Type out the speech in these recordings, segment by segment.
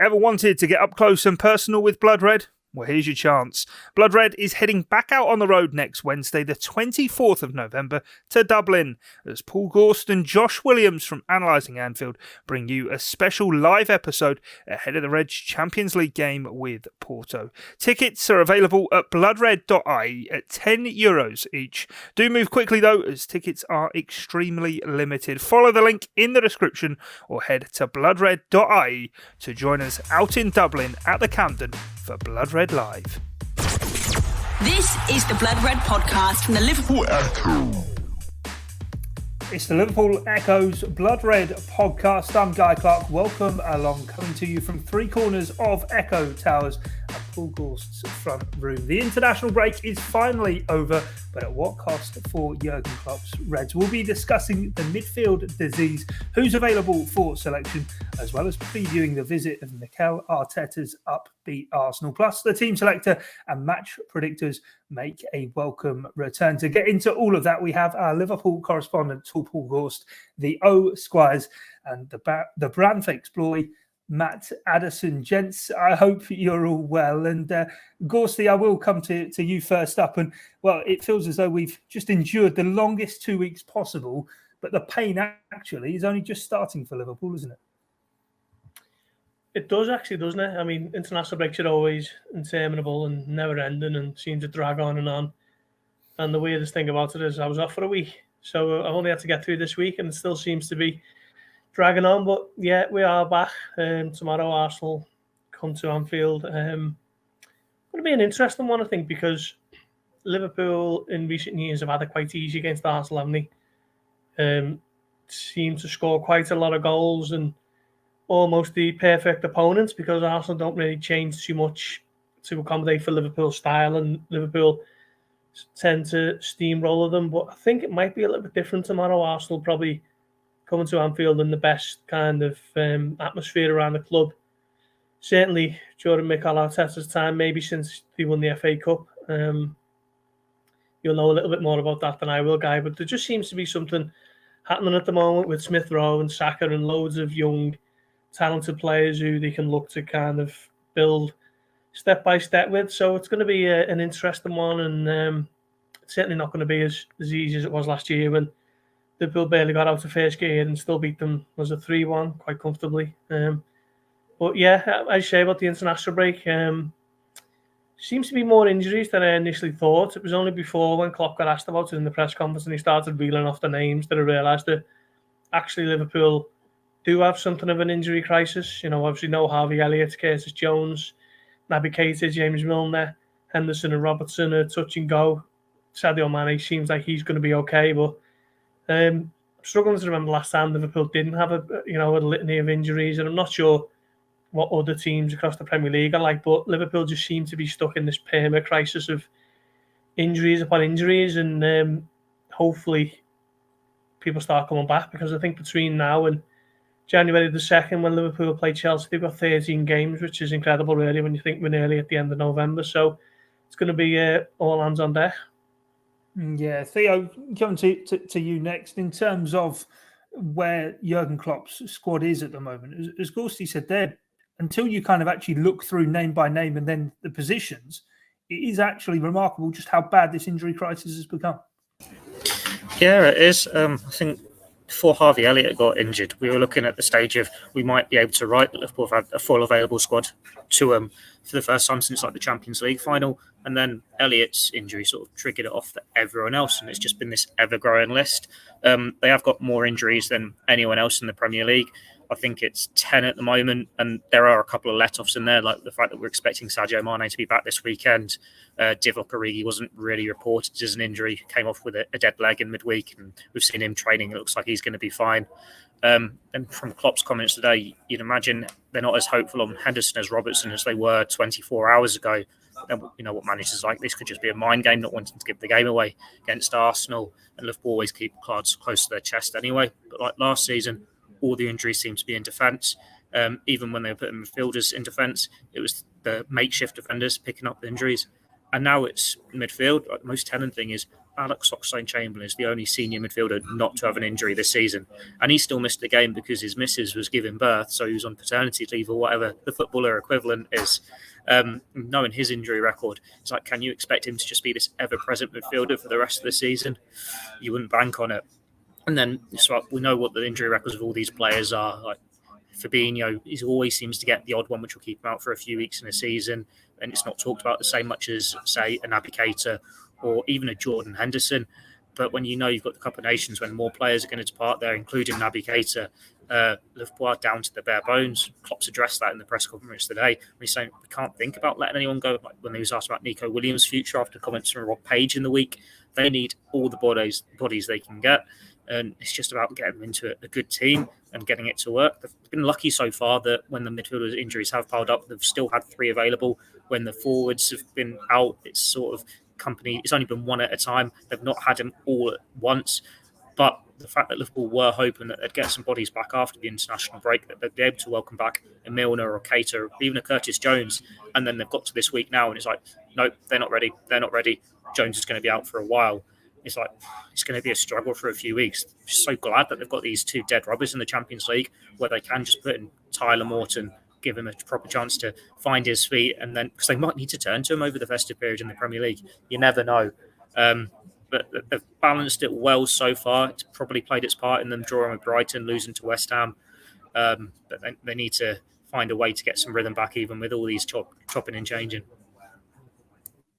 Ever wanted to get up close and personal with Blood Red? Well, here's your chance. Blood Red is heading back out on the road next Wednesday, the 24th of November, to Dublin, as Paul Gorst and Josh Williams from Analysing Anfield bring you a special live episode ahead of the Reds Champions League game with Porto. Tickets are available at bloodred.ie at €10 each. Do move quickly though, as tickets are extremely limited. Follow the link in the description or head to bloodred.ie to join us out in Dublin at the Camden for Blood Red Live. This is the Blood Red podcast from the Liverpool Echo. It's the Liverpool Echo's Blood Red podcast. I'm Guy Clarke. Welcome along, coming to you from three corners of Echo Towers and Paul Gorst's front room. The international break is finally over, but at what cost for Jurgen Klopp's Reds? We'll be discussing the midfield disease, who's available for selection, as well as previewing the visit of Mikel Arteta's upbeat Arsenal. Plus, the team selector and match predictors make a welcome return. To get into all of that, we have our Liverpool correspondent, Paul Gorst, the Squires, and the Branf exploit, Matt Addison. Gents, I hope you're all well. And Gorsty, I will come to you first up. And, well, it feels as though we've just endured the longest 2 weeks possible, but the pain actually is only just starting for Liverpool, isn't it? It does actually, doesn't it? I mean, international breaks are always interminable and never ending and seem to drag on. And the weirdest thing about it is I was off for a week. So I've only had to get through this week and it still seems to be dragging on. But yeah, we are back. Tomorrow, Arsenal come to Anfield. Going to be an interesting one, I think, because Liverpool in recent years have had it quite easy against Arsenal, haven't they? Seem to score quite a lot of goals and almost the perfect opponents because Arsenal don't really change too much to accommodate for Liverpool's style, and Liverpool tend to steamroller them. But I think it might be a little bit different tomorrow. Arsenal probably coming to Anfield in the best kind of atmosphere around the club. Certainly during Mikel Arteta's time, maybe since they won the FA Cup. You'll know a little bit more about that than I will, Guy, but there just seems to be something happening at the moment with Smith Rowe and Saka and loads of young talented players who they can look to kind of build step by step with. So it's going to be an interesting one, and it's certainly not going to be as easy as it was last year when Liverpool barely got out of first gear and still beat them. Was a 3-1 quite comfortably. But yeah, I say about the international break, seems to be more injuries than I initially thought. It was only before when Klopp got asked about it in the press conference and he started reeling off the names that I realised that actually Liverpool do have something of an injury crisis. You know, obviously no Harvey Elliott, Curtis Jones, Naby Keita, James Milner, Henderson and Robertson are touch and go. Sadio Mane seems like he's going to be okay, but I'm struggling to remember last time Liverpool didn't have a litany of injuries, and I'm not sure what other teams across the Premier League are like, but Liverpool just seem to be stuck in this perma crisis of injuries upon injuries, and hopefully people start coming back, because I think between now and January the 2nd, when Liverpool play Chelsea, they've got 13 games, which is incredible, really, when you think we're nearly at the end of November. So it's going to be all hands on deck. Yeah, Theo, coming to you next. In terms of where Jurgen Klopp's squad is at the moment, as Gorsty said there, until you kind of actually look through name by name and then the positions, it is actually remarkable just how bad this injury crisis has become. Yeah, it is. I think before Harvey Elliott got injured, we were looking at the stage of we might be able to write that Liverpool have had a full available squad to for the first time since like the Champions League final, and then Elliott's injury sort of triggered it off for everyone else, and it's just been this ever-growing list. They have got more injuries than anyone else in the Premier League. I think it's 10 at the moment, and there are a couple of let-offs in there, like the fact that we're expecting Sadio Mane to be back this weekend. Divock Origi wasn't really reported as an injury, came off with a dead leg in midweek, and we've seen him training. It looks like he's going to be fine. And from Klopp's comments today, you'd imagine they're not as hopeful on Henderson as Robertson as they were 24 hours ago. And, you know, what managers like this could just be a mind game, not wanting to give the game away against Arsenal, and Liverpool always keep cards close to their chest anyway. But like last season, all the injuries seem to be in defence. Even when they were putting midfielders in defence, it was the makeshift defenders picking up the injuries. And now it's midfield. The most telling thing is Alex Oxlade-Chamberlain is the only senior midfielder not to have an injury this season. And he still missed the game because his missus was giving birth, so he was on paternity leave or whatever the footballer equivalent is. Knowing his injury record, it's like, can you expect him to just be this ever-present midfielder for the rest of the season? You wouldn't bank on it. And then so we know what the injury records of all these players are. Like Fabinho, he always seems to get the odd one, which will keep him out for a few weeks in a season. And it's not talked about the same much as, say, a Naby Keita or even a Jordan Henderson. But when you know you've got the Cup of Nations, when more players are going to depart there, including Naby Keita, Liverpool are down to the bare bones. Klopp's addressed that in the press conference today. He's saying we can't think about letting anyone go. Like when he was asked about Nico Williams' future after comments from Rob Page in the week, they need all the bodies they can get. And it's just about getting them into a good team and getting it to work. They've been lucky so far that when the midfielders' injuries have piled up, they've still had 3 available. When the forwards have been out, it's sort of company. It's only been 1 at a time. They've not had them all at once. But the fact that Liverpool were hoping that they'd get some bodies back after the international break, that they'd be able to welcome back a Milner or Keita or even a Curtis Jones, and then they've got to this week now and it's like, no, they're not ready. They're not ready. Jones is going to be out for a while. It's like, it's going to be a struggle for a few weeks. Just so glad that they've got these 2 dead rubbers in the Champions League where they can just put in Tyler Morton, give him a proper chance to find his feet, and then because they might need to turn to him over the festive period in the Premier League. You never know. But they've balanced it well so far. It's probably played its part in them drawing with Brighton, losing to West Ham. But they need to find a way to get some rhythm back, even with all these chopping and changing.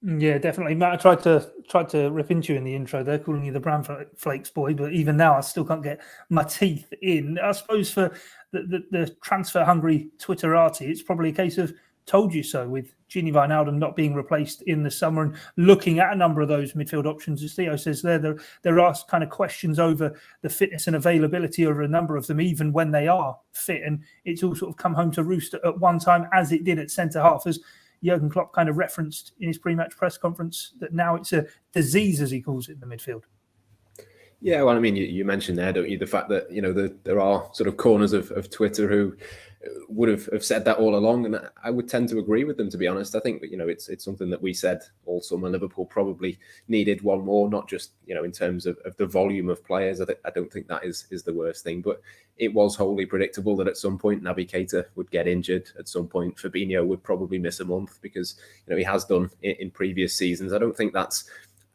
Yeah, definitely. Matt, I tried to rip into you in the intro there, calling you the Bran Flakes boy, but even now I still can't get my teeth in. I suppose for the transfer-hungry Twitterati, it's probably a case of told you so, with Gini Wijnaldum not being replaced in the summer and looking at a number of those midfield options. As Theo says there are kind of questions over the fitness and availability of a number of them, even when they are fit. And it's all sort of come home to roost at one time, as it did at centre-half, as Jurgen Klopp kind of referenced in his pre-match press conference that now it's a disease, as he calls it, in the midfield. Yeah, well, I mean, you mentioned there, don't you, the fact that, you know, there are sort of corners of Twitter who would have said that all along, and I would tend to agree with them, to be honest. I think that, you know, it's something that we said all summer. Liverpool probably needed one more, not just, you know, in terms of the volume of players. I don't think that is the worst thing, but it was wholly predictable that at some point Naby Keita would get injured. At some point Fabinho would probably miss a month because, you know, he has done in previous seasons. I don't think that's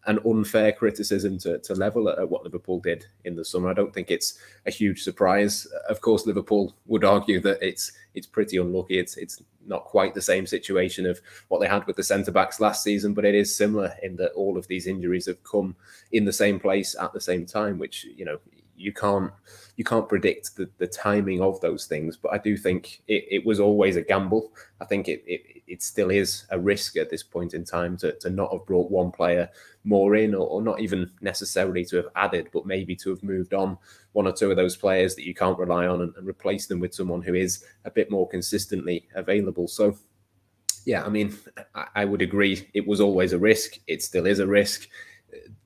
an unfair criticism to level at what Liverpool did in the summer. I don't think it's a huge surprise. Of course, Liverpool would argue that it's pretty unlucky. It's not quite the same situation of what they had with the centre-backs last season, but it is similar in that all of these injuries have come in the same place at the same time, which, you know, you can't predict the timing of those things. But I do think it was always a gamble. I think it still is a risk at this point in time to not have brought one player more in, or not even necessarily to have added, but maybe to have moved on 1 or 2 of those players that you can't rely on and replace them with someone who is a bit more consistently available. So, yeah, I mean, I would agree it was always a risk. It still is a risk.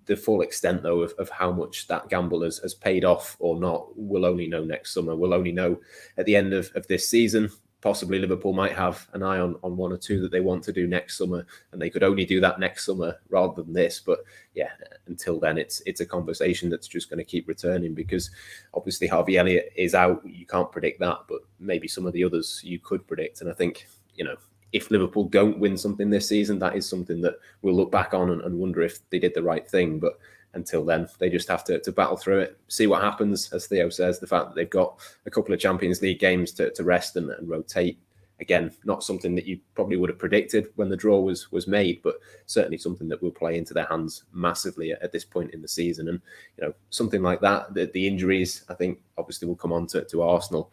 The full extent, though, of how much that gamble has paid off or not, we'll only know next summer. We'll only know at the end of this season. Possibly Liverpool might have an eye on 1 or 2 that they want to do next summer, and they could only do that next summer rather than this. But yeah, until then, it's a conversation that's just going to keep returning, because obviously Harvey Elliott is out. You can't predict that, but maybe some of the others you could predict. And I think, you know, if Liverpool don't win something this season, that is something that we'll look back on and wonder if they did the right thing. But until then, they just have to battle through it, see what happens. As Theo says, the fact that they've got a couple of Champions League games to rest and rotate, again, not something that you probably would have predicted when the draw was made, but certainly something that will play into their hands massively at this point in the season. And, you know, something like that, the injuries, I think, obviously will come on to Arsenal.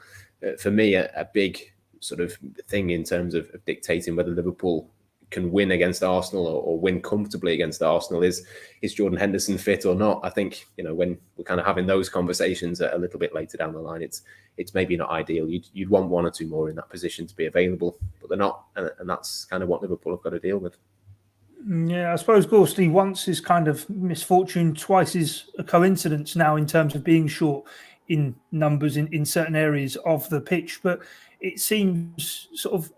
For me, a big sort of thing in terms of dictating whether Liverpool can win against Arsenal or win comfortably against Arsenal is Jordan Henderson fit or not. I think, you know, when we're kind of having those conversations a little bit later down the line, it's maybe not ideal. You'd want 1 or 2 more in that position to be available, but they're not, and that's kind of what Liverpool have got to deal with. Yeah, I suppose Gorsty, once is kind of misfortune, twice is a coincidence now in terms of being short in numbers in certain areas of the pitch. But it seems sort of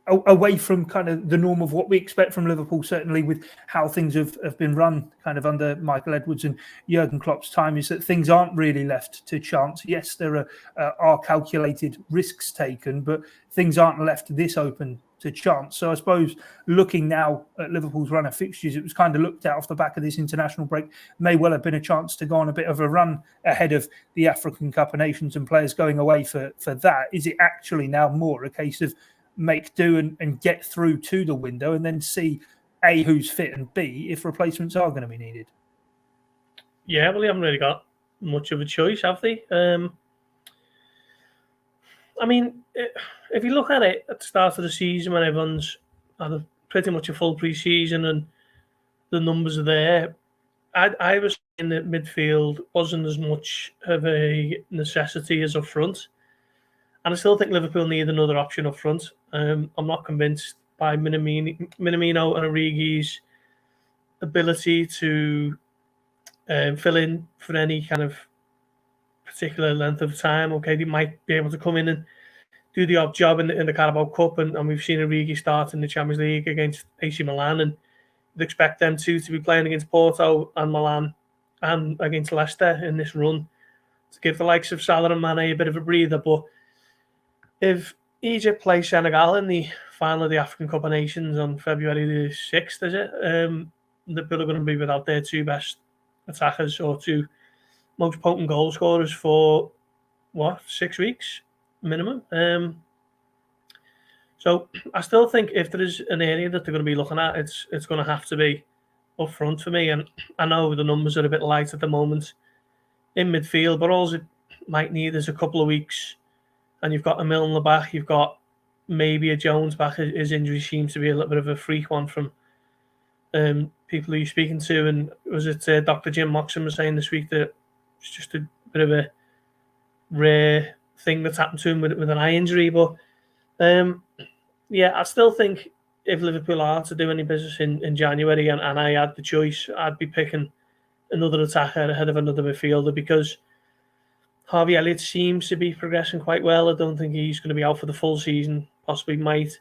away from kind of the norm of what we expect from Liverpool, certainly with how things have been run kind of under Michael Edwards and Jurgen Klopp's time, is that things aren't really left to chance. Yes, there are calculated risks taken, but things aren't left this open to chance. So I suppose looking now at Liverpool's run of fixtures, it was kind of looked at off the back of this international break, may well have been a chance to go on a bit of a run ahead of the African Cup of Nations and players going away for that. Is it actually now more a case of make do and get through to the window and then see A, who's fit, and B, if replacements are going to be needed? Yeah, well, they haven't really got much of a choice, have they? I mean, if you look at it at the start of the season when everyone's had pretty much a full pre-season and the numbers are there, I was saying that midfield wasn't as much of a necessity as up front. And I still think Liverpool need another option up front. I'm not convinced by Minamino and Origi's ability to fill in for any kind of particular length of time. Okay, they might be able to come in and do the odd job in the Carabao Cup, and we've seen Origi start in the Champions League against AC Milan, and you'd expect them to be playing against Porto and Milan and against Leicester in this run to give the likes of Salah and Mane a bit of a breather. But if Egypt play Senegal in the final of the African Cup of Nations on February the 6th, is it? Liverpool are going to be without their two best attackers or two most potent goal scorers for, 6 weeks minimum? So I still think if there is an area that they're going to be looking at, it's going to have to be up front for me. And I know the numbers are a bit light at the moment in midfield, but all it might need is a couple of weeks. And you've got a Mill in the back. You've got maybe a Jones back. His injury seems to be a little bit of a freak one from people who you're speaking to. And was it Dr. Jim Moxon was saying this week that it's just a bit of a rare thing that's happened to him with an eye injury. But I still think if Liverpool are to do any business in January and I had the choice, I'd be picking another attacker ahead of another midfielder because Harvey Elliott seems to be progressing quite well. I don't think he's going to be out for the full season. Possibly might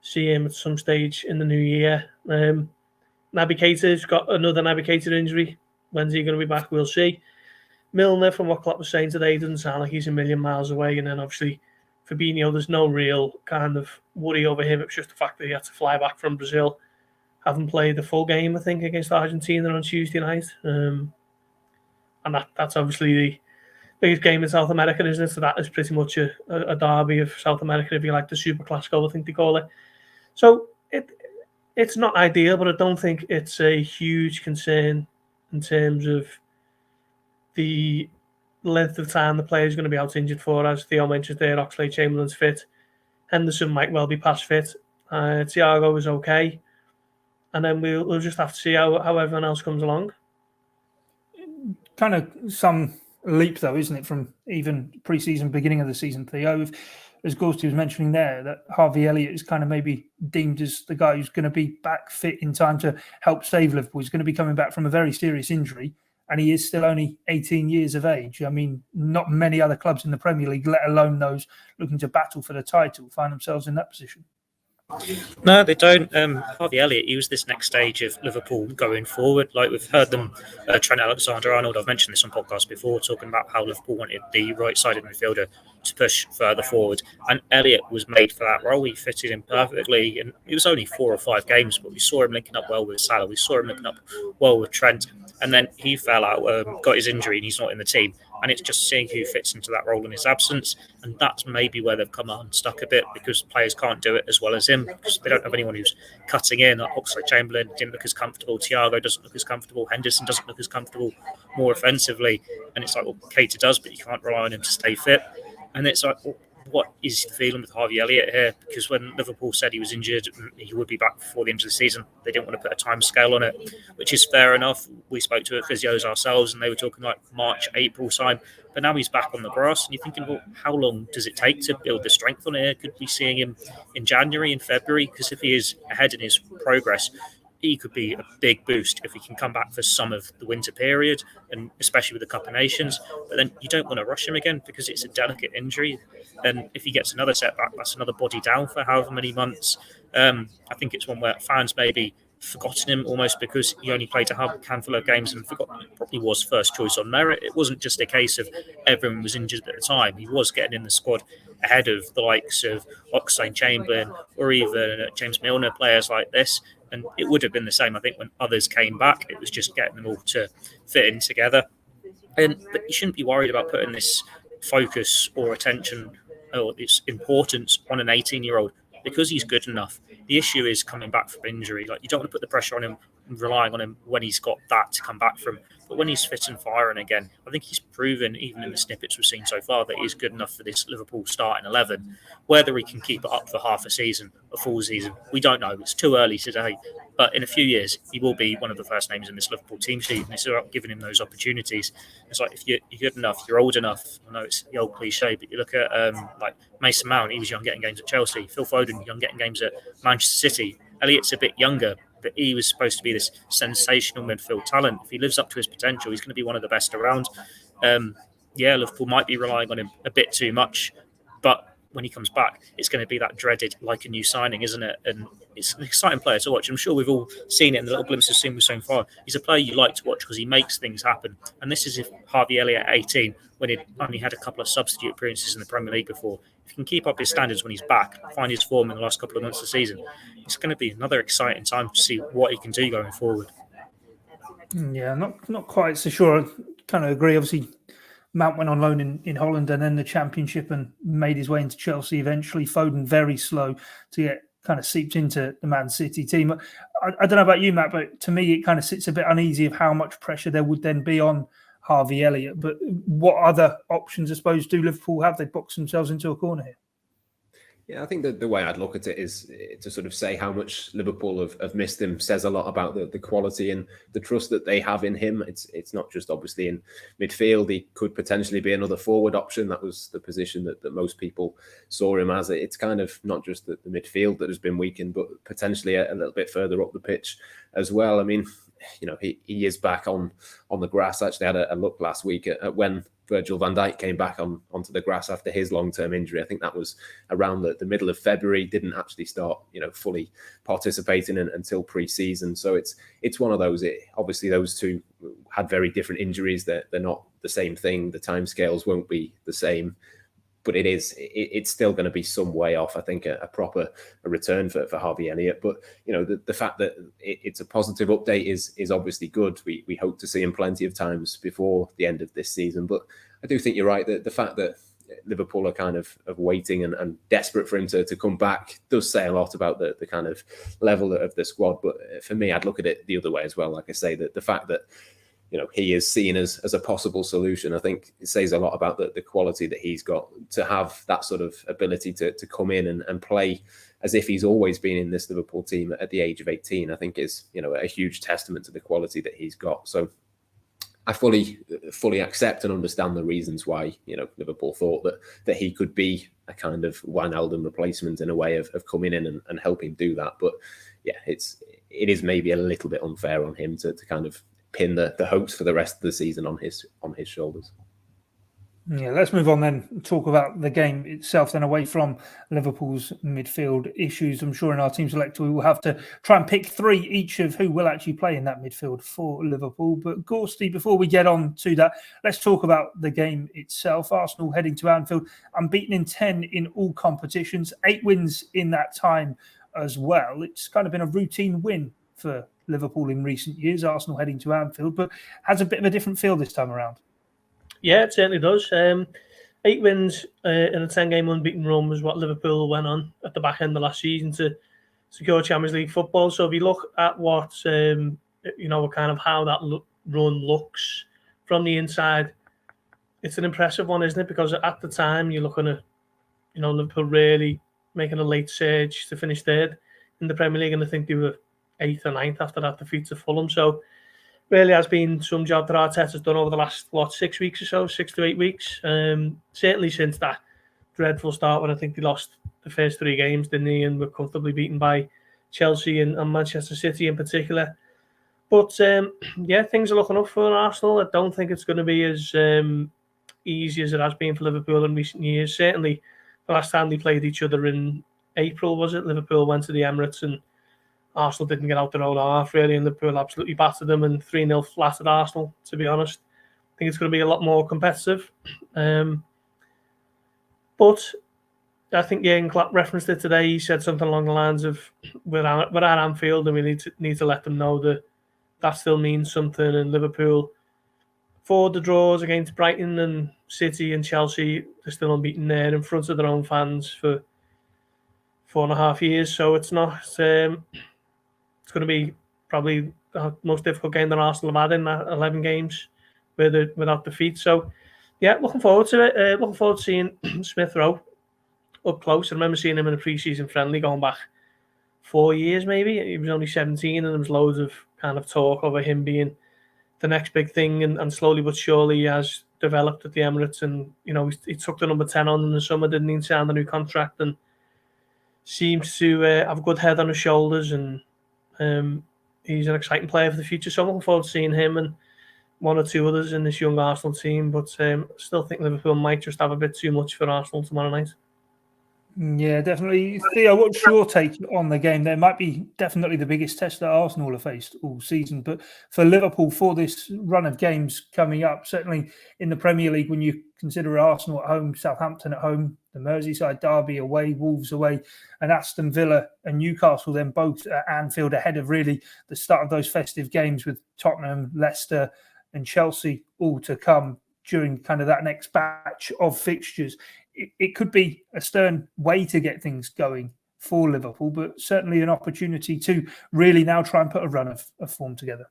see him at some stage in the new year. Naby Keita's got another Naby Keita injury. When's he going to be back? We'll see. Milner, from what Klopp was saying today, doesn't sound like he's a million miles away. And then obviously Fabinho, there's no real kind of worry over him. It's just the fact that he had to fly back from Brazil. Haven't played the full game, I think, against Argentina on Tuesday night. And that's obviously the biggest game in South America, isn't it? So that is pretty much a derby of South America, if you like, the Super Classico, I think they call it. So it's not ideal, but I don't think it's a huge concern in terms of the length of time the player is going to be out injured for. As Theo mentioned there, Oxlade-Chamberlain's fit. Henderson might well be past fit. Thiago is okay. And then we'll just have to see how everyone else comes along. Kind of some leap, though, isn't it, from even pre-season, beginning of the season, Theo? As Gorst was mentioning there, that Harvey Elliott is kind of maybe deemed as the guy who's going to be back fit in time to help save Liverpool. He's going to be coming back from a very serious injury, and he is still only 18 years of age. I mean, not many other clubs in the Premier League, let alone those looking to battle for the title, find themselves in that position. No, they don't. Harvey Elliott used this next stage of Liverpool going forward. Like we've heard them, Trent Alexander-Arnold, I've mentioned this on podcasts before, talking about how Liverpool wanted the right-sided midfielder to push further forward. And Elliott was made for that role. He fitted in perfectly. And it was only 4 or 5 games, but we saw him linking up well with Salah. We saw him linking up well with Trent. And then he fell out, got his injury, and he's not in the team. And it's just seeing who fits into that role in his absence. And that's maybe where they've come unstuck a bit, because players can't do it as well as him, because they don't have anyone who's cutting in. Oxlade-Chamberlain didn't look as comfortable. Thiago doesn't look as comfortable. Henderson doesn't look as comfortable more offensively. And it's like, well, Keita does, but you can't rely on him to stay fit. And it's like, well, what is the feeling with Harvey Elliott here? Because when Liverpool said he was injured, he would be back before the end of the season. They didn't want to put a time scale on it, which is fair enough. We spoke to physios ourselves, and they were talking like March, April time. But now he's back on the grass, and you're thinking, well, how long does it take to build the strength on it? Could we be seeing him in January, in February? Because if he is ahead in his progress, he could be a big boost if he can come back for some of the winter period, and especially with the Cup of Nations. But then you don't want to rush him again because it's a delicate injury. And if he gets another setback, that's another body down for however many months. I think it's one where fans maybe forgotten him almost because he only played a handful of games and forgot he probably was first choice on merit. It wasn't just a case of everyone was injured at the time. He was getting in the squad ahead of the likes of Oxlade-Chamberlain or even James Milner, players like this. And it would have been the same, I think, when others came back. It was just getting them all to fit in together. But you shouldn't be worried about putting this focus or attention or its importance on an 18-year-old because he's good enough. The issue is coming back from injury. Like, you don't want to put the pressure on him and relying on him when he's got that to come back from. But when he's fit and firing again, I think he's proven, even in the snippets we've seen so far, that he's good enough for this Liverpool starting 11. Whether he can keep it up for half a season, a full season, we don't know. It's too early today. But in a few years, he will be one of the first names in this Liverpool team sheet, and it's about giving him those opportunities. It's like, if you're good enough, you're old enough. I know it's the old cliche, but you look at like Mason Mount, he was young getting games at Chelsea. Phil Foden, young getting games at Manchester City. Elliot's a bit younger, but he was supposed to be this sensational midfield talent. If he lives up to his potential, he's going to be one of the best around. Liverpool might be relying on him a bit too much, but when he comes back, it's going to be that dreaded, like a new signing, isn't it? And it's an exciting player to watch. I'm sure we've all seen it in the little glimpses we've seen so far. He's a player you like to watch because he makes things happen. And this is if Harvey Elliott at 18, when he'd only had a couple of substitute appearances in the Premier League before, if he can keep up his standards when he's back, find his form in the last couple of months of the season, it's going to be another exciting time to see what he can do going forward. Yeah, not quite so sure. I kind of agree. Obviously, Mount went on loan in Holland and then the Championship and made his way into Chelsea eventually. Foden very slow to get kind of seeped into the Man City team. I don't know about you, Matt, but to me it kind of sits a bit uneasy of how much pressure there would then be on Harvey Elliott. But what other options, I suppose, do Liverpool have? They box themselves into a corner here. Yeah, I think that the way I'd look at it is to sort of say how much Liverpool have missed him says a lot about the quality and the trust that they have in him. It's not just obviously in midfield. He could potentially be another forward option. That was the position that most people saw him as. It's kind of not just the midfield that has been weakened, but potentially a little bit further up the pitch as well. I mean, you know, he is back on the grass. Actually had a look last week at when Virgil van Dijk came back onto the grass after his long-term injury. I think that was around the middle of February. Didn't actually start, fully participating until pre-season. So it's one of those. Obviously, those two had very different injuries. They're not the same thing. The timescales won't be the same. But it's still going to be some way off, I think, a proper return for Harvey Elliott. But, the fact that it's a positive update is obviously good. We hope to see him plenty of times before the end of this season. But I do think you're right that the fact that Liverpool are kind of waiting and desperate for him to come back does say a lot about the kind of level of the squad. But for me, I'd look at it the other way as well. Like I say, that the fact that he is seen as a possible solution, I think it says a lot about the quality that he's got to have that sort of ability to come in and play as if he's always been in this Liverpool team at the age of 18, I think is, a huge testament to the quality that he's got. So I fully accept and understand the reasons why, Liverpool thought that he could be a kind of Wijnaldum replacement in a way of coming in and helping do that. But yeah, it is maybe a little bit unfair on him to kind of pin the hopes for the rest of the season on his shoulders. Yeah, let's move on then and talk about the game itself then, away from Liverpool's midfield issues. I'm sure in our team select we will have to try and pick three each of who will actually play in that midfield for Liverpool. But Gorsty, before we get on to that, let's talk about the game itself. Arsenal heading to Anfield, unbeaten in 10 in all competitions, 8 wins in that time as well. It's kind of been a routine win for Liverpool in recent years, Arsenal heading to Anfield, but has a bit of a different feel this time around. Yeah, it certainly does. 8 wins in a 10-game unbeaten run was what Liverpool went on at the back end of last season to secure Champions League football. So if you look at what, kind of how that run looks from the inside, it's an impressive one, isn't it? Because at the time, you're looking at, Liverpool really making a late surge to finish third in the Premier League, and I think they were 8th or 9th after that defeat to Fulham. So really has been some job that Arteta's done over the last 6 weeks or so, 6 to 8 weeks. Certainly since that dreadful start when I think they lost the first 3 games, didn't they, and were comfortably beaten by Chelsea and Manchester City in particular. But things are looking up for Arsenal. I don't think it's going to be as easy as it has been for Liverpool in recent years. Certainly, the last time they played each other in April, was it? Liverpool went to the Emirates and Arsenal didn't get out their own half, really, and Liverpool absolutely battered them and 3-0 flattered Arsenal, to be honest. I think it's going to be a lot more competitive. But I think Jurgen Klopp referenced it today. He said something along the lines of, we're at Anfield and we need to let them know that still means something. And Liverpool, for the draws against Brighton and City and Chelsea, they're still unbeaten there in front of their own fans for 4.5 years. So it's not... it's going to be probably the most difficult game that Arsenal have had in that 11 games without defeat. So, yeah, looking forward to it. Looking forward to seeing Smith Rowe up close. I remember seeing him in a pre-season friendly going back 4 years maybe. He was only 17 and there was loads of kind of talk over him being the next big thing, and slowly but surely he has developed at the Emirates, and he took the number 10 on in the summer, didn't he, sign the new contract, and seems to have a good head on his shoulders, and he's an exciting player for the future. So I'm looking forward to seeing him and one or two others in this young Arsenal team, but still think Liverpool might just have a bit too much for Arsenal tomorrow night. Yeah, definitely. Theo, what's your take on the game? There might be definitely the biggest test that Arsenal have faced all season, but for Liverpool, for this run of games coming up, certainly in the Premier League, when you consider Arsenal at home, Southampton at home, the Merseyside derby away, Wolves away, and Aston Villa and Newcastle, then both at Anfield ahead of really the start of those festive games with Tottenham, Leicester and Chelsea all to come during kind of that next batch of fixtures. It could be a stern way to get things going for Liverpool, but certainly an opportunity to really now try and put a run of form together.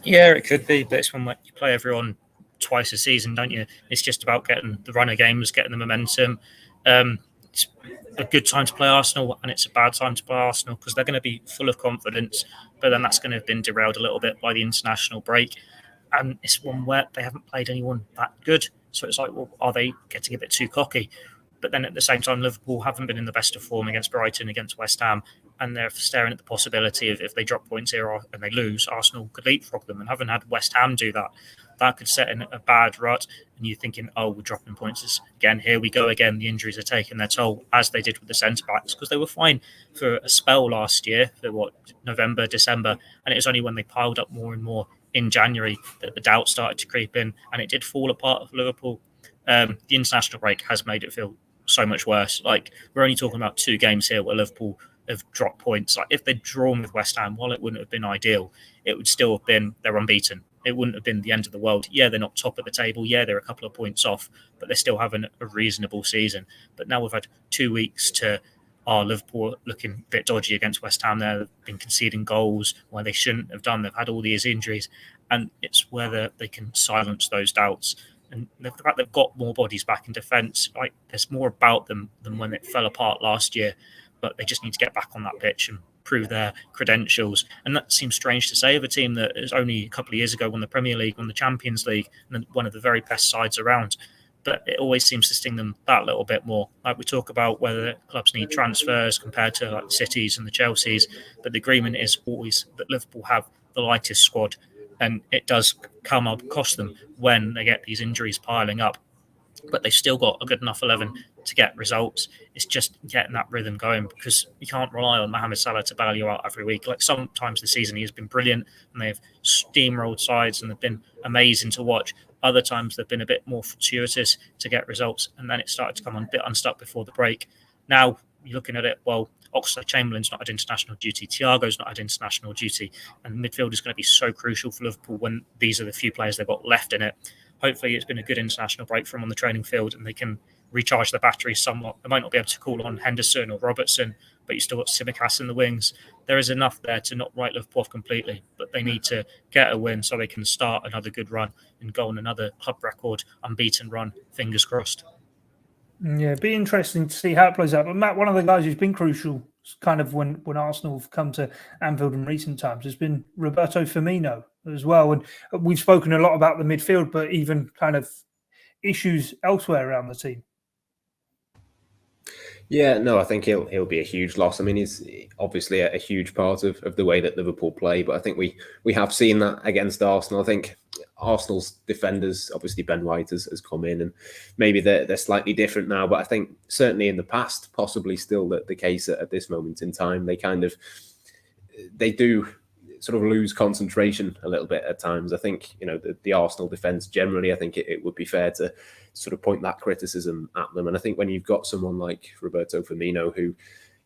Yeah, it could be, but it's when you play everyone twice a season, don't you? It's just about getting the run of games, getting the momentum. It's a good time to play Arsenal, and it's a bad time to play Arsenal because they're going to be full of confidence, but then that's going to have been derailed a little bit by the international break. And it's one where they haven't played anyone that good. So it's like, well, are they getting a bit too cocky? But then at the same time, Liverpool haven't been in the best of form against Brighton, against West Ham, and they're staring at the possibility of if they drop points here and they lose, Arsenal could leapfrog them. And having had West Ham do that, that could set in a bad rut. And you're thinking, oh, we're dropping points again. Here we go again. The injuries are taking their toll, as they did with the centre-backs, because they were fine for a spell last year, for November, December. And it was only when they piled up more and more in January that the doubt started to creep in, and it did fall apart for Liverpool. The international break has made it feel so much worse. Like, we're only talking about 2 games here where Liverpool have dropped points. Like, if they'd drawn with West Ham, while it wouldn't have been ideal, it would still have been they're unbeaten. It wouldn't have been the end of the world. Yeah, they're not top of the table. Yeah, they're a couple of points off, but they're still having a reasonable season. But now we've had 2 weeks to Liverpool looking a bit dodgy against West Ham. They've been conceding goals where they shouldn't have done. They've had all these injuries, and it's whether they can silence those doubts. And the fact they've got more bodies back in defence, like, there's more about them than when it fell apart last year. But they just need to get back on that pitch and prove their credentials. And that seems strange to say of a team that is only a couple of years ago won the Premier League, won the Champions League, and one of the very best sides around. But it always seems to sting them that little bit more. Like, we talk about whether clubs need transfers compared to like Cities and the Chelseas, but the agreement is always that Liverpool have the lightest squad, and it does come up cost them when they get these injuries piling up. But they've still got a good enough 11 to get results. It's just getting that rhythm going, because you can't rely on Mohamed Salah to bail you out every week. Like, sometimes this season he has been brilliant and they've steamrolled sides and they've been amazing to watch. Other times they've been a bit more fortuitous to get results, and then it started to come on a bit unstuck before the break. Now you're looking at it, well, Oxlade-Chamberlain's not had international duty, Thiago's not had international duty, and midfield is going to be so crucial for Liverpool when these are the few players they've got left in it. Hopefully it's been a good international break for them on the training field and they can recharge their batteries somewhat. They might not be able to call on Henderson or Robertson, but you still got Tsimikas in the wings. There is enough there to not write Liverpool off completely, but they need to get a win so they can start another good run and go on another club record unbeaten run, fingers crossed. Yeah, it'd be interesting to see how it plays out. But Matt, one of the guys who's been crucial kind of when Arsenal have come to Anfield in recent times has been Roberto Firmino as well. And we've spoken a lot about the midfield, but even kind of issues elsewhere around the team. Yeah, no, I think he'll be a huge loss. I mean, he's obviously a huge part of the way that Liverpool play, but I think we have seen that against Arsenal. I think Arsenal's defenders, obviously Ben White has come in, and maybe they're slightly different now, but I think certainly in the past, possibly still the case at this moment in time, they do sort of lose concentration a little bit at times. I think, the Arsenal defence generally, I think it would be fair to sort of point that criticism at them. And I think when you've got someone like Roberto Firmino, who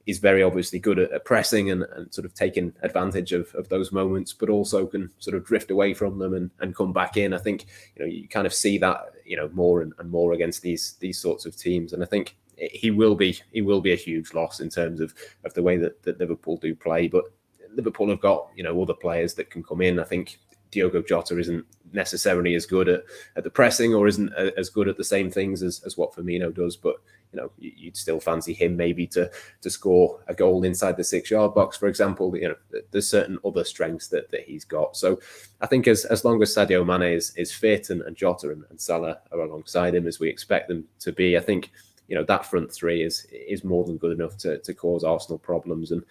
is very obviously good at pressing and sort of taking advantage of those moments, but also can sort of drift away from them and come back in. I think, you kind of see that, more and more against these sorts of teams. And I think he will be a huge loss in terms of the way that Liverpool do play. But Liverpool have got, other players that can come in. I think Diogo Jota isn't necessarily as good at the pressing or isn't as good at the same things as what Firmino does. But, you'd still fancy him maybe to score a goal inside the 6-yard box, for example. There's certain other strengths that he's got. So I think as long as Sadio Mane is fit and Jota and Salah are alongside him, as we expect them to be, I think, that front three is more than good enough to cause Arsenal problems. And,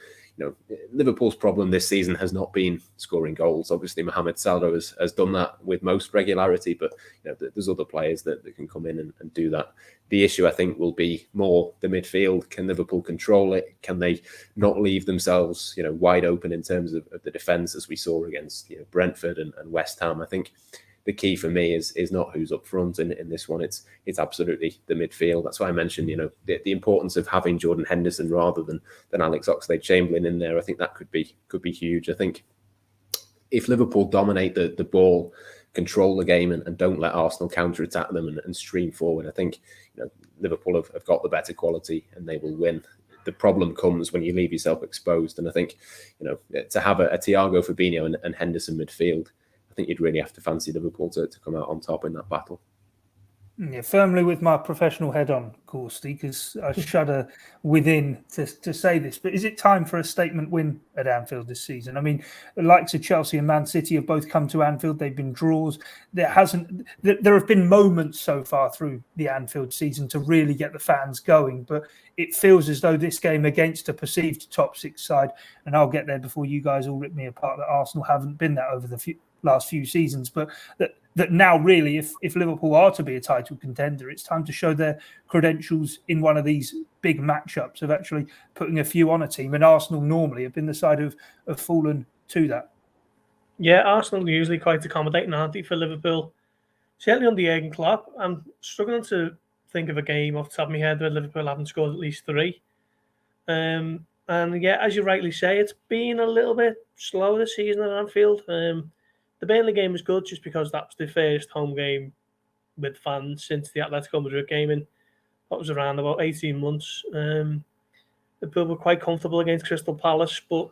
Liverpool's problem this season has not been scoring goals. Obviously, Mohamed Salah has done that with most regularity, but there's other players that can come in and do that. The issue, I think, will be more the midfield. Can Liverpool control it? Can they not leave themselves, wide open in terms of the defence, as we saw against Brentford and West Ham? I think the key for me is not who's up front in this one. It's absolutely the midfield. That's why I mentioned, the importance of having Jordan Henderson rather than Alex Oxlade-Chamberlain in there. I think that could be huge. I think if Liverpool dominate the ball, control the game, and don't let Arsenal counter-attack them and stream forward, I think Liverpool have got the better quality and they will win. The problem comes when you leave yourself exposed. And I think, to have a Thiago, Fabinho and Henderson midfield, I think you'd really have to fancy Liverpool to come out on top in that battle. Yeah, firmly with my professional head on, Gorsty, because I shudder within to say this. But is it time for a statement win at Anfield this season? I mean, the likes of Chelsea and Man City have both come to Anfield. They've been draws. There have been moments so far through the Anfield season to really get the fans going. But it feels as though this game against a perceived top six side, and I'll get there before you guys all rip me apart, that Arsenal haven't been that over the last few seasons, but that now really, if Liverpool are to be a title contender, it's time to show their credentials in one of these big matchups of actually putting a few on a team. And Arsenal normally have been the side of fallen to that. Yeah, Arsenal are usually quite accommodating, aren't they, for Liverpool? Certainly under Jurgen Klopp. I'm struggling to think of a game off the top of my head where Liverpool haven't scored at least 3. And yeah, as you rightly say, it's been a little bit slow this season at Anfield. The Burnley game was good just because that was the first home game with fans since the Atletico Madrid game in what was around about 18 months. Liverpool were quite comfortable against Crystal Palace, but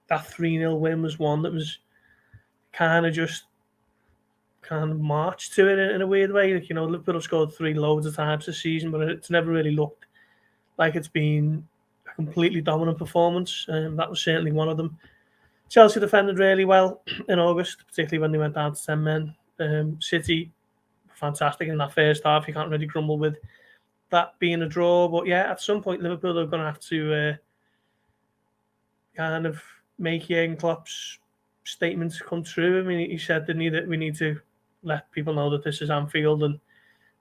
that 3-0 win was one that was kind of marched to it in a weird way. Like, Liverpool have scored 3 loads of times this season, but it's never really looked like it's been a completely dominant performance. That was certainly one of them. Chelsea defended really well in August, particularly when they went down to 10 men. City, fantastic in that first half. You can't really grumble with that being a draw. But yeah, at some point, Liverpool are going to have to kind of make Jurgen Klopp's statements come true. I mean, he said, didn't he, that we need to let people know that this is Anfield. And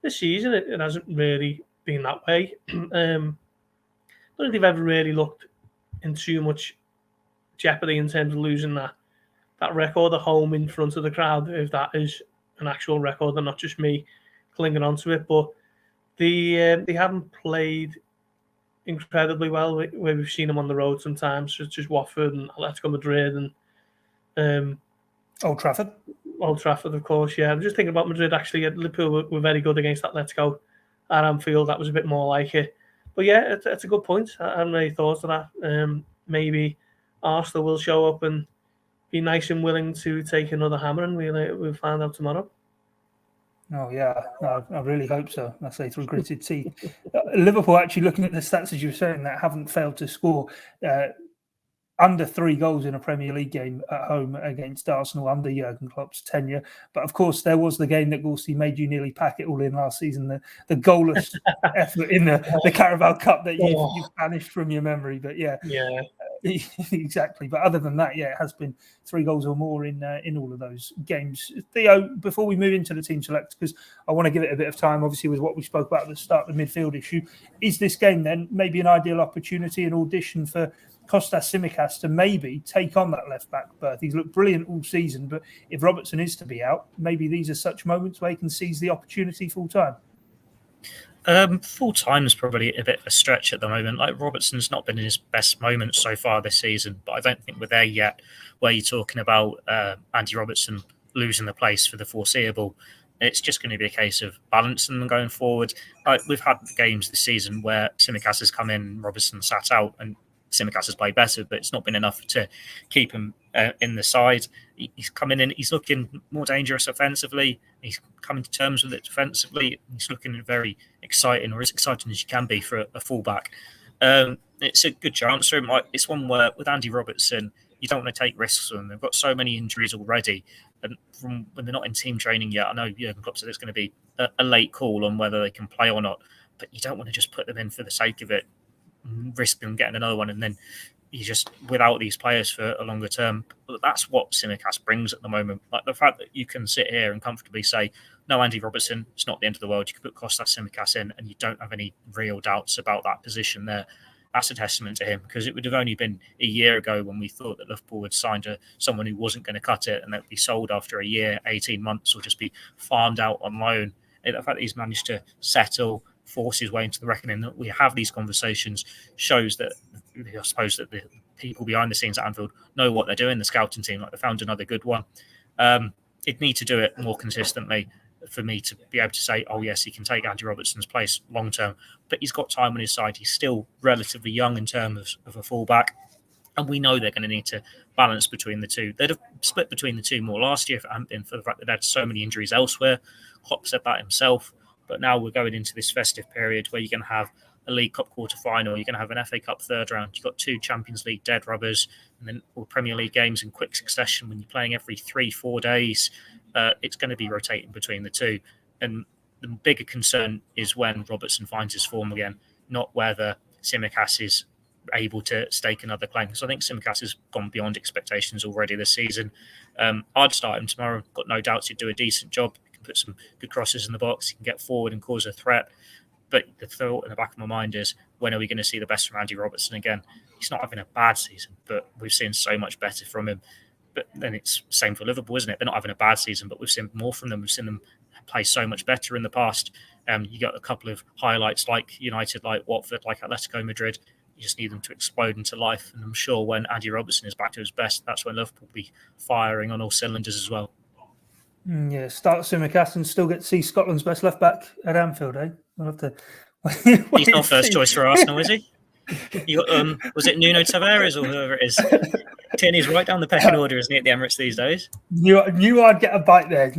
this season, it hasn't really been that way. I don't think they've ever really looked in too much jeopardy in terms of losing that record at home in front of the crowd, if that is an actual record and not just me clinging on to it. But they haven't played incredibly well where we've seen them on the road sometimes, such as Watford and Atletico Madrid and Old Trafford, of course. Yeah, I'm just thinking about Madrid. Actually, Liverpool were very good against Atletico at Anfield. That was a bit more like it. But yeah, it's a good point. I hadn't really thought of that. Maybe Arsenal will show up and be nice and willing to take another hammer, and we'll find out tomorrow. Oh yeah, no, I really hope so. I say through gritted teeth. Liverpool, actually looking at the stats as you were saying, that haven't failed to score. under 3 goals in a Premier League game at home against Arsenal under Jurgen Klopp's tenure. But of course, there was the game that Gorsty made you nearly pack it all in last season, the goalless effort in the Carabao Cup that you've banished from your memory. But yeah. Exactly. But other than that, it has been 3 goals or more in all of those games. Theo, before we move into the team select, because I want to give it a bit of time, obviously, with what we spoke about at the start, the midfield issue, is this game then maybe an ideal opportunity, an audition for Kostas Tsimikas to maybe take on that left-back berth? He's looked brilliant all season, but if Robertson is to be out, maybe these are such moments where he can seize the opportunity full-time. Full-time is probably a bit of a stretch at the moment. Like, Robertson's not been in his best moments so far this season, but I don't think we're there yet where you're talking about Andy Robertson losing the place for the foreseeable. It's just going to be a case of balancing them going forward. We've had games this season where Tsimikas has come in, Robertson sat out, and Tsimikas has played better, but it's not been enough to keep him in the side. He's coming in, he's looking more dangerous offensively. He's coming to terms with it defensively. He's looking very exciting, or as exciting as you can be for a fullback. It's a good chance for him. It's one where with Andy Robertson, you don't want to take risks with them. They've got so many injuries already. And from when they're not in team training yet, I know Jurgen Klopp said it's going to be a late call on whether they can play or not, but you don't want to just put them in for the sake of it, risk them getting another one, and then you're just without these players for a longer term. But that's what Tsimikas brings at the moment. Like, the fact that you can sit here and comfortably say, no, Andy Robertson, it's not the end of the world. You can put Kostas Tsimikas in and you don't have any real doubts about that position there. That's a testament to him, because it would have only been a year ago when we thought that Liverpool had signed someone who wasn't going to cut it and that would be sold after a year, 18 months, or just be farmed out on loan. And the fact that he's managed to settle, force his way into the reckoning, that we have these conversations, shows that I suppose that the people behind the scenes at Anfield know what they're doing, the scouting team. Like, they found another good one. It'd need to do it more consistently for me to be able to say, oh yes, he can take Andy Robertson's place long term, but he's got time on his side. He's still relatively young in terms of a fullback, and we know they're going to need to balance between the two. They'd have split between the two more last year if it hadn't been for the fact that they had so many injuries elsewhere. Klopp said that himself. But now we're going into this festive period where you're going to have a League Cup quarter-final, you're going to have an FA Cup third round, you've got 2 Champions League dead rubbers, and then all Premier League games in quick succession. When you're playing every 3-4 days, it's going to be rotating between the two. And the bigger concern is when Robertson finds his form again, not whether Tsimikas is able to stake another claim. So I think Tsimikas has gone beyond expectations already this season. I'd start him tomorrow. Got no doubts he'd do a decent job. He can put some good crosses in the box. He can get forward and cause a threat. But the thought in the back of my mind is, when are we going to see the best from Andy Robertson again? He's not having a bad season, but we've seen so much better from him. But then it's the same for Liverpool, isn't it? They're not having a bad season, but we've seen more from them. We've seen them play so much better in the past. You got a couple of highlights like United, like Watford, like Atletico Madrid. You just need them to explode into life. And I'm sure when Andy Robertson is back to his best, that's when Liverpool will be firing on all cylinders as well. Yeah, start Tsimikas and still get to see Scotland's best left back at Anfield, eh? We'll have to. He's not first choice for Arsenal, is he? You got, was it Nuno Tavares or whoever it is? Tierney's right down the pecking order, isn't he, at the Emirates these days? Knew I'd get a bite there.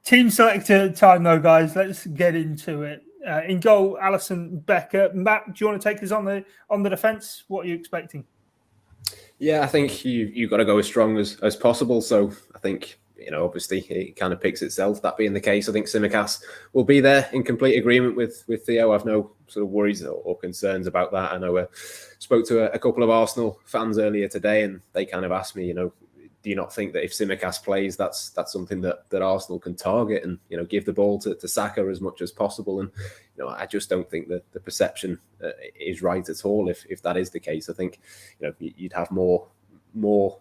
Team selector time, though, guys. Let's get into it. In goal, Alisson, Becker. Matt, do you want to take us on the defence? What are you expecting? Yeah, I think you've got to go as strong as possible. So I think, obviously it kind of picks itself, that being the case. I think Tsimikas will be there in complete agreement with Theo. I've no sort of worries or concerns about that. I know I spoke to a couple of Arsenal fans earlier today, and they kind of asked me, do you not think that if Tsimikas plays, that's something that Arsenal can target and, give the ball to Saka as much as possible? And, I just don't think that the perception is right at all if that is the case. I think, you'd have more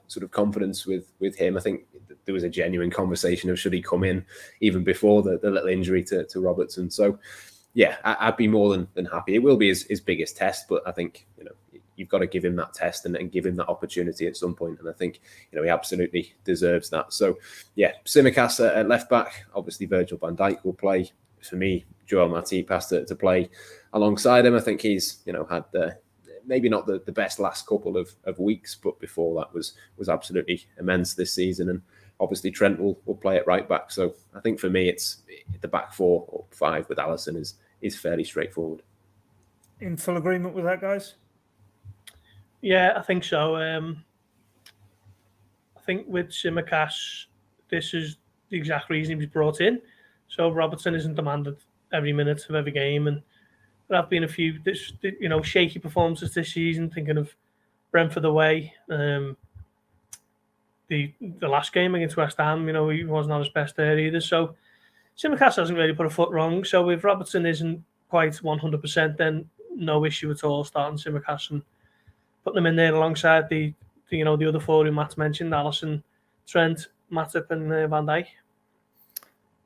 sort of confidence with him. I think there was a genuine conversation of should he come in even before the little injury to Robertson. So, yeah, I'd be more than happy. It will be his biggest test, but I think, you've got to give him that test and give him that opportunity at some point. And I think, he absolutely deserves that. So, yeah, Tsimikas at left back. Obviously, Virgil van Dijk will play. For me, Joel Matip has to play alongside him. I think he's, had maybe not the best last couple of weeks, but before that was absolutely immense this season. And obviously, Trent will play at right back. So I think for me, it's the back 4 or 5 with Addison is fairly straightforward. In full agreement with that, guys? Yeah, I think so. I think with Tsimikas, this is the exact reason he was brought in. So Robertson isn't demanded every minute of every game, and there have been a few, shaky performances this season. Thinking of Brentford away, the last game against West Ham, he wasn't at his best there either. So Tsimikas hasn't really put a foot wrong. So if Robertson isn't quite 100%, then no issue at all starting Tsimikas and putting them in there alongside the other four who Matt's mentioned: Addison, Trent, Matip, and Van Dijk.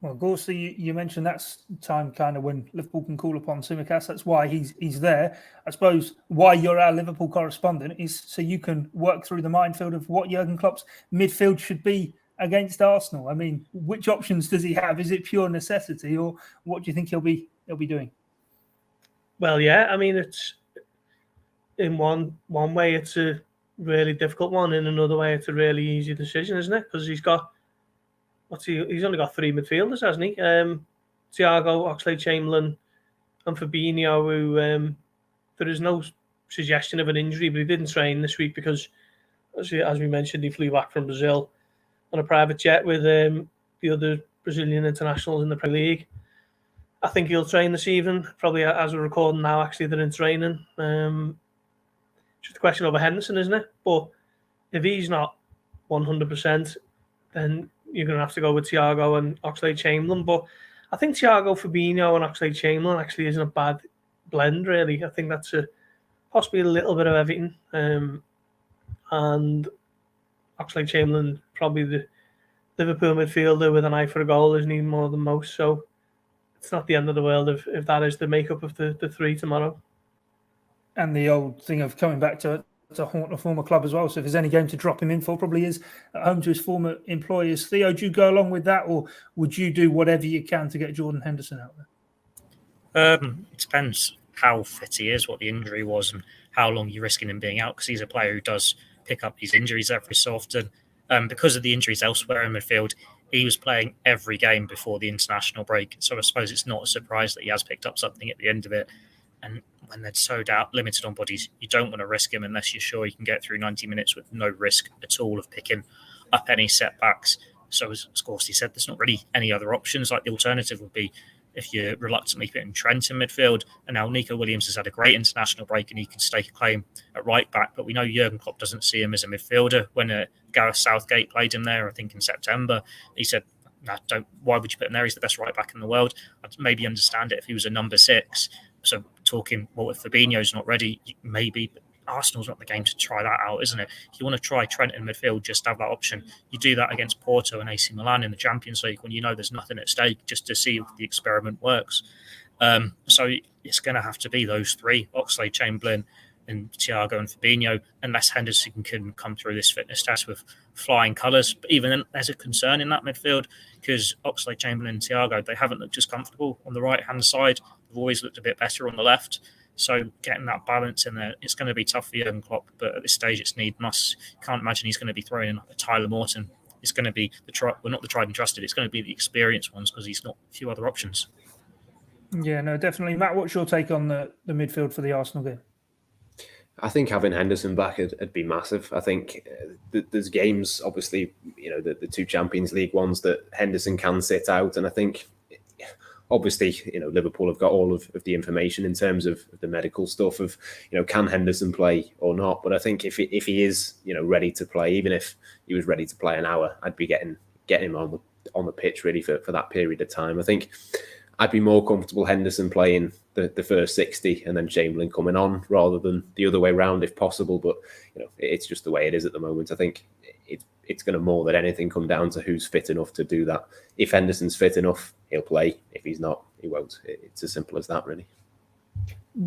Well, Gorst, you mentioned that's time kind of when Liverpool can call upon Tsimikas. That's why he's there. I suppose why you're our Liverpool correspondent is so you can work through the minefield of what Jurgen Klopp's midfield should be against Arsenal. I mean, which options does he have? Is it pure necessity, or what do you think he'll be doing? Well, yeah, I mean, it's in one way it's a really difficult one. In another way, it's a really easy decision, isn't it? Because he's only got three midfielders, hasn't he? Thiago, Oxlade-Chamberlain, and Fabinho. Who there is no suggestion of an injury, but he didn't train this week because, as we mentioned, he flew back from Brazil on a private jet with the other Brazilian internationals in the Premier League. I think he'll train this evening. Probably as we're recording now, actually, they're in training. Just a question over Henderson, isn't it? But if he's not 100%, then you're going to have to go with Thiago and Oxlade-Chamberlain. But I think Thiago, Fabinho and Oxlade-Chamberlain actually isn't a bad blend, really. I think that's possibly a little bit of everything. And Oxlade-Chamberlain, probably the Liverpool midfielder with an eye for a goal, isn't he, more than most? So it's not the end of the world if that is the makeup of the three tomorrow. And the old thing of coming back to haunt a former club as well. So if there's any game to drop him in for, probably is at home to his former employers. Theo, do you go along with that, or would you do whatever you can to get Jordan Henderson out there? It depends how fit he is, what the injury was, and how long you're risking him being out, because he's a player who does pick up these injuries every so often. Because of the injuries elsewhere in midfield, he was playing every game before the international break. So I suppose it's not a surprise that he has picked up something at the end of it. And when they're so limited on bodies, you don't want to risk him unless you're sure you can get through 90 minutes with no risk at all of picking up any setbacks. So as Gorsty said, there's not really any other options. Like the alternative would be if you're reluctantly putting Trent in midfield, and now Nico Williams has had a great international break and he can stake a claim at right back, but we know Jurgen Klopp doesn't see him as a midfielder. When Gareth Southgate played him there, I think in September, he said, why would you put him there? He's the best right back in the world. I'd maybe understand it if he was a number 6. So talking, well, if Fabinho's not ready, maybe, but Arsenal's not the game to try that out, isn't it? If you want to try Trent in midfield, just have that option. You do that against Porto and AC Milan in the Champions League when you know there's nothing at stake, just to see if the experiment works. So it's going to have to be those three, Oxlade-Chamberlain and Thiago and Fabinho, unless Henderson can come through this fitness test with flying colours. But even then, there's a concern in that midfield because Oxlade-Chamberlain and Thiago, they haven't looked as comfortable on the right-hand side. They've always looked a bit better on the left. So getting that balance in there, it's going to be tough for Jurgen Klopp. But at this stage, it's need-must. Can't imagine he's going to be throwing in a Tyler Morton. It's going to be not the tried and trusted. It's going to be the experienced ones because he's got a few other options. Yeah, no, definitely. Matt, what's your take on the midfield for the Arsenal game? I think having Henderson back would be massive. I think there's games, obviously, the two Champions League ones that Henderson can sit out. And I think, obviously, Liverpool have got all of the information in terms of the medical stuff of, can Henderson play or not? But I think if he is, ready to play, even if he was ready to play an hour, I'd be getting him on the pitch really for that period of time. I think I'd be more comfortable Henderson playing the first 60 and then Chamberlain coming on rather than the other way round if possible. But, it's just the way it is at the moment. I think it's going to more than anything come down to who's fit enough to do that. If Henderson's fit enough, he'll play. If he's not, he won't. It's as simple as that, really.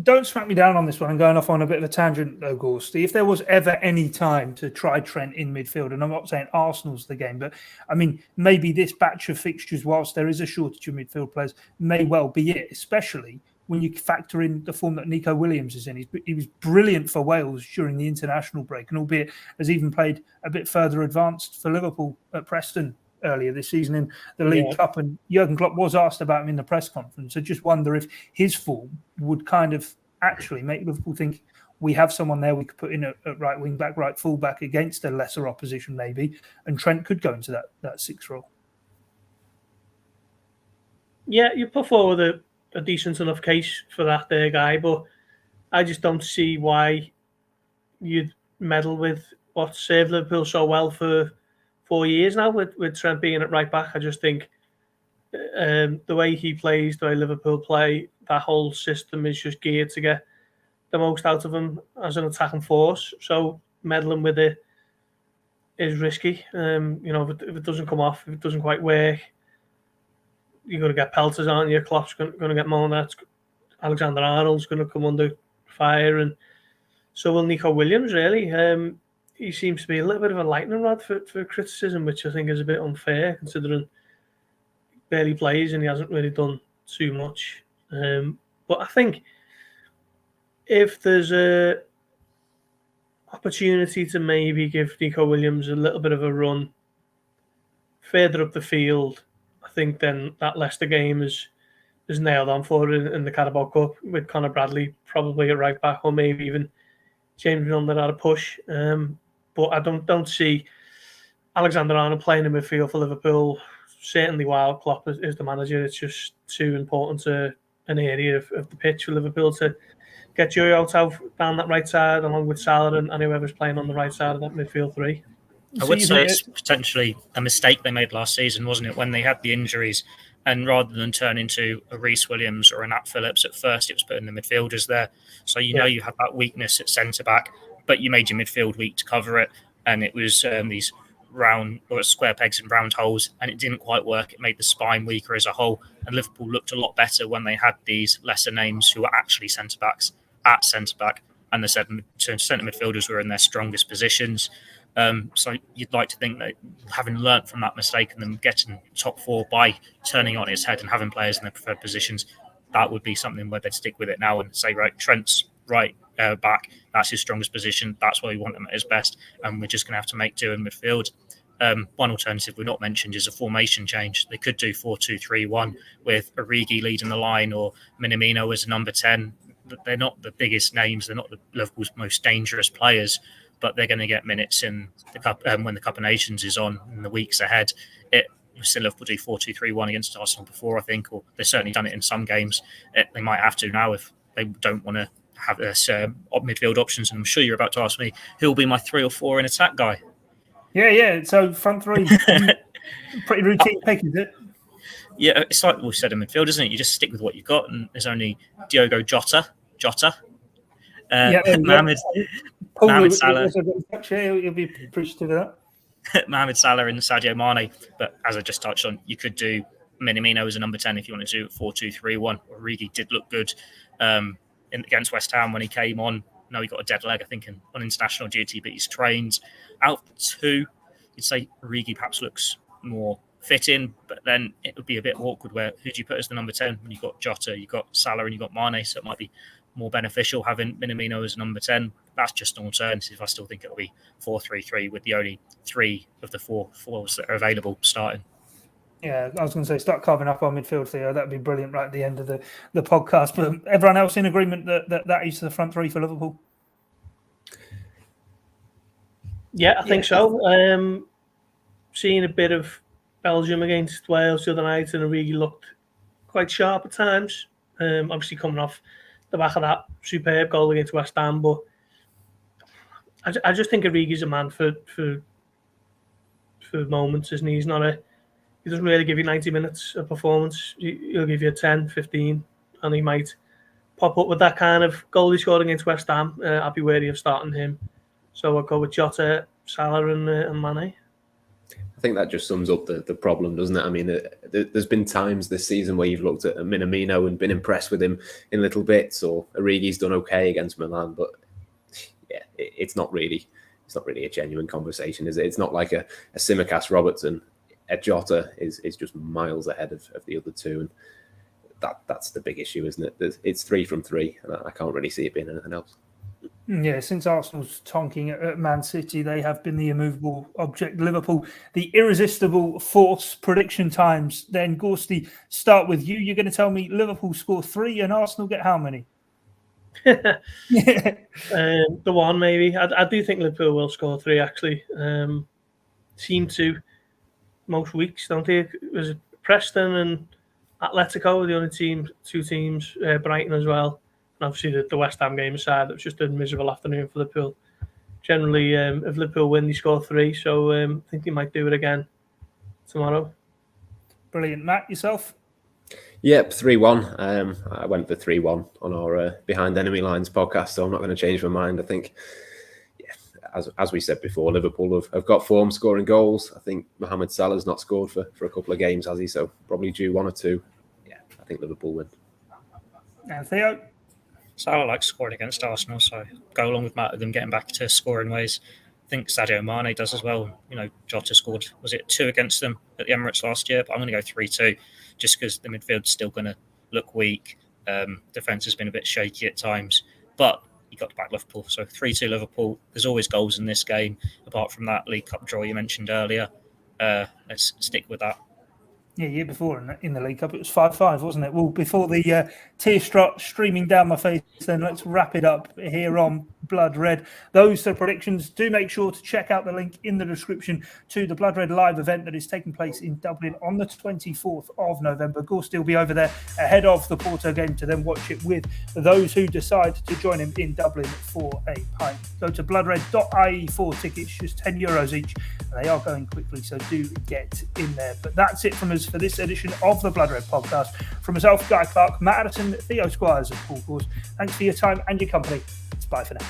Don't smack me down on this one. I'm going off on a bit of a tangent, though, Gorsty. If there was ever any time to try Trent in midfield, and I'm not saying Arsenal's the game, but I mean, maybe this batch of fixtures, whilst there is a shortage of midfield players, may well be it, especially when you factor in the form that Nico Williams is in. He was brilliant for Wales during the international break, and albeit has even played a bit further advanced for Liverpool at Preston earlier this season in the League Cup, and Jurgen Klopp was asked about him in the press conference. I just wonder if his form would kind of actually make Liverpool think, we have someone there we could put in at right wing back, right full back against a lesser opposition maybe, and Trent could go into that 6 role. Yeah, you put forward a decent enough case for that there, guy, but I just don't see why you'd meddle with what served Liverpool so well for 4 years now with Trent being at right back. I just think the way he plays, the way Liverpool play, that whole system is just geared to get the most out of him as an attacking force. So meddling with it is risky. If it doesn't come off, if it doesn't quite work, you're going to get pelters, aren't you? Klopp's going to get moaned. Alexander-Arnold's going to come under fire, and so will Nico Williams, really. He seems to be a little bit of a lightning rod for criticism, which I think is a bit unfair, considering he barely plays and he hasn't really done too much. But I think if there's a opportunity to maybe give Nico Williams a little bit of a run further up the field, I think then that Leicester game is nailed on for it in the Carabao Cup, with Conor Bradley probably at right back, or maybe even James Milner at a push. But I don't see Alexander-Arnold playing in midfield for Liverpool, certainly while Klopp is the manager. It's just too important to an area of the pitch for Liverpool to get joy out down that right side, along with Salah and whoever's playing on the right side of that midfield three. I would say it's potentially a mistake they made last season, wasn't it, when they had the injuries, and rather than turn into a Reece Williams or a Nat Phillips at first, it was putting the midfielders there. So know you had that weakness at centre-back, but you made your midfield weak to cover it, and it was these round or square pegs and round holes, and it didn't quite work. It made the spine weaker as a whole, and Liverpool looked a lot better when they had these lesser names who were actually centre-backs at centre-back, and the centre midfielders were in their strongest positions. So you'd like to think that having learnt from that mistake and them getting top 4 by turning on its head and having players in their preferred positions, that would be something where they'd stick with it now and say, right, Trent's right back, that's his strongest position, that's where we want him at his best, and we're just going to have to make do in midfield. One alternative we've not mentioned is a formation change. They could do 4-2-3-1 with Origi leading the line or Minamino as a number 10. They're not the biggest names, they're not the Liverpool's most dangerous players, but they're going to get minutes in the cup when the Cup of Nations is on in the weeks ahead. We've seen Liverpool do 4-2-3-1 against Arsenal before, I think, or they've certainly done it in some games. They might have to now if they don't want to have this midfield options. And I'm sure you're about to ask me who will be my 3 or 4 in attack guy. Yeah. So front three, pretty routine pick, is it? Yeah, it's like we said in midfield, isn't it? You just stick with what you've got, and there's only Diogo Jota. Mohamed Salah. He'll be appreciative of that. Mohamed Salah and Sadio Mane. But as I just touched on, you could do Minamino as a number 10 if you want to do 4-2-3-1. Origi did look good against West Ham when he came on. No, he got a dead leg, I think, on international duty, but he's trained. Out 2, you'd say Origi perhaps looks more fit in, but then it would be a bit awkward where who do you put as the number 10 when you've got Jota, you've got Salah and you've got Mane, so it might be more beneficial having Minamino as number 10. That's just an alternative. I still think it'll be 4-3-3 with the only 3 of the 4 forwards that are available starting. Yeah, I was going to say start carving up our midfield, Theo. That'd be brilliant right at the end of the podcast. But everyone else in agreement that is the front 3 for Liverpool? Yeah, I think so. Seeing a bit of Belgium against Wales the other night, and Origi looked quite sharp at times. Obviously coming off the back of that superb goal against West Ham, but I just think Origi's a man for moments, isn't he? He doesn't really give you 90 minutes of performance. He'll give you 10, 15, and he might pop up with that kind of goal he scored against West Ham. I'd be wary of starting him. So I'll go with Jota, Salah and Mane. I think that just sums up the problem, doesn't it? I mean, there's been times this season where you've looked at Minamino and been impressed with him in little bits, or Origi's done okay against Milan, but yeah, it's not really a genuine conversation, is it? It's not like a Tsimikas Robertson. Jota is just miles ahead of the other 2, and that's the big issue, isn't it? It's 3 from 3, and I can't really see it being anything else. Yeah, since Arsenal's tonking at Man City, they have been the immovable object. Liverpool, the irresistible force. Prediction times. Then, Gorsty, start with you. You're going to tell me Liverpool score 3 and Arsenal get how many? The one maybe. I do think Liverpool will score 3 actually. Seem to most weeks, don't they? Was it Preston and Atletico, the only two teams, Brighton as well. And obviously the West Ham game aside, it was just a miserable afternoon for Liverpool. Generally, if Liverpool win, they score 3, so I think they might do it again tomorrow. Brilliant. Matt, yourself? Yep, 3-1. I went for 3-1 on our Behind Enemy Lines podcast, so I'm not going to change my mind. I think, as we said before, Liverpool have got form scoring goals. I think Mohamed Salah's not scored for a couple of games, has he? So probably due 1 or 2. Yeah, I think Liverpool win. And Theo? Salah likes scoring against Arsenal, so go along with Matt with them getting back to scoring ways. I think Sadio Mane does as well. You know, Jota scored, was it 2 against them at the Emirates last year? But I'm going to go 3-2, just because the midfield's still going to look weak. Defence has been a bit shaky at times, but you got to back Liverpool. So 3-2 Liverpool. There's always goals in this game, apart from that League Cup draw you mentioned earlier. Let's stick with that. Yeah, year before in the League Cup, it was 5-5, wasn't it? Well, before the tears start streaming down my face, then let's wrap it up here on Blood Red. Those are predictions. Do make sure to check out the link in the description to the Blood Red live event that is taking place in Dublin on the 24th of November. Gorst will be over there ahead of the Porto game to then watch it with those who decide to join him in Dublin for a pint. Go to bloodred.ie for tickets, just €10 each. And they are going quickly, so do get in there. But that's it from us for this edition of the Blood Red podcast. From myself, Guy Clarke, Matt Addison, Theo Squires and Paul Gorst. Thanks for your time and your company. It's bye for now.